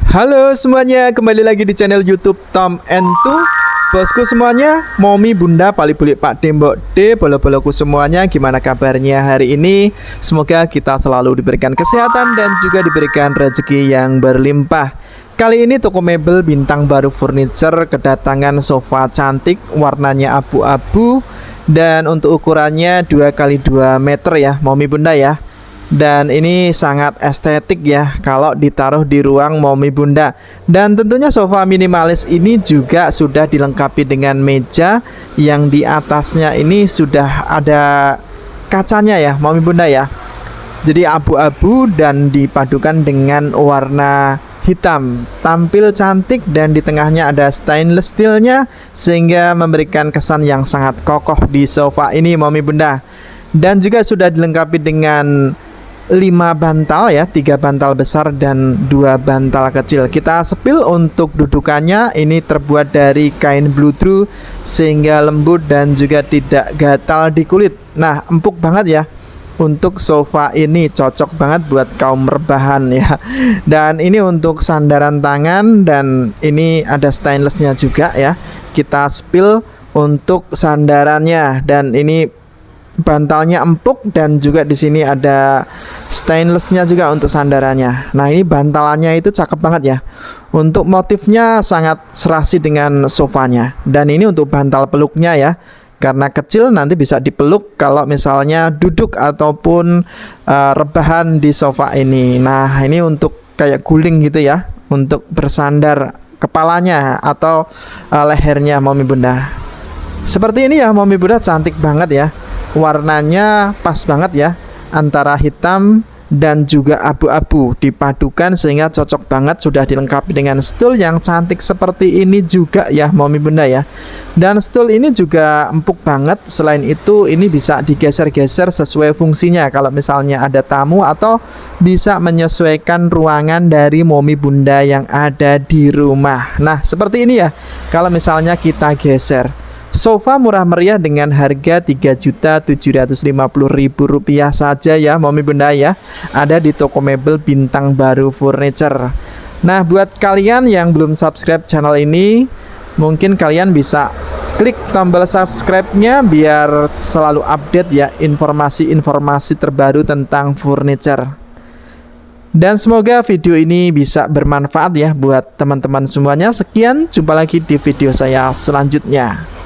Halo semuanya, kembali lagi di channel YouTube Tom and Two. Bosku semuanya, Momi Bunda Pali Bulik Pak Dembok D, bolo-boloku semuanya, gimana kabarnya hari ini? Semoga kita selalu diberikan kesehatan dan juga diberikan rezeki yang berlimpah. Kali ini toko mebel Bintang Baru Furniture kedatangan sofa cantik, warnanya abu-abu, dan untuk ukurannya 2x2 meter ya, Momi Bunda ya. Dan ini sangat estetik ya kalau ditaruh di ruang Momi Bunda. Dan tentunya sofa minimalis ini juga sudah dilengkapi dengan meja yang di atasnya ini sudah ada kacanya ya, Momi Bunda ya. Jadi abu-abu dan dipadukan dengan warna hitam, tampil cantik, dan di tengahnya ada stainless steelnya sehingga memberikan kesan yang sangat kokoh di sofa ini, Momi Bunda. Dan juga sudah dilengkapi dengan 5 bantal ya, 3 bantal besar dan 2 bantal kecil. Kita sepil untuk dudukannya, ini terbuat dari kain bludru sehingga lembut dan juga tidak gatal di kulit. Nah, empuk banget ya. Untuk sofa ini cocok banget buat kaum rebahan ya. Dan ini untuk sandaran tangan, dan ini ada stainlessnya juga ya. Kita spill untuk sandarannya, dan ini bantalnya empuk, dan juga di sini ada stainlessnya juga untuk sandarannya. Nah, ini bantalannya itu cakep banget ya. Untuk motifnya sangat serasi dengan sofanya. Dan ini untuk bantal peluknya ya, karena kecil nanti bisa dipeluk kalau misalnya duduk ataupun rebahan di sofa ini. Nah, ini untuk kayak guling gitu ya, untuk bersandar kepalanya atau lehernya Momi Bunda. Seperti ini ya Momi Bunda, cantik banget ya. Warnanya pas banget ya, antara hitam dan juga abu-abu dipadukan sehingga cocok banget. Sudah dilengkapi dengan stool yang cantik seperti ini juga ya Momi Bunda ya. Dan stool ini juga empuk banget. Selain itu ini bisa digeser-geser sesuai fungsinya, kalau misalnya ada tamu, atau bisa menyesuaikan ruangan dari Momi Bunda yang ada di rumah. Nah, seperti ini ya kalau misalnya kita geser. Sofa murah meriah dengan harga Rp3.750.000 saja ya Momi Bunda ya. Ada di toko mebel Bintang Baru Furniture. Nah, buat kalian yang belum subscribe channel ini, mungkin kalian bisa klik tombol subscribe-nya biar selalu update ya informasi-informasi terbaru tentang furniture. Dan semoga video ini bisa bermanfaat ya buat teman-teman semuanya. Sekian, jumpa lagi di video saya selanjutnya.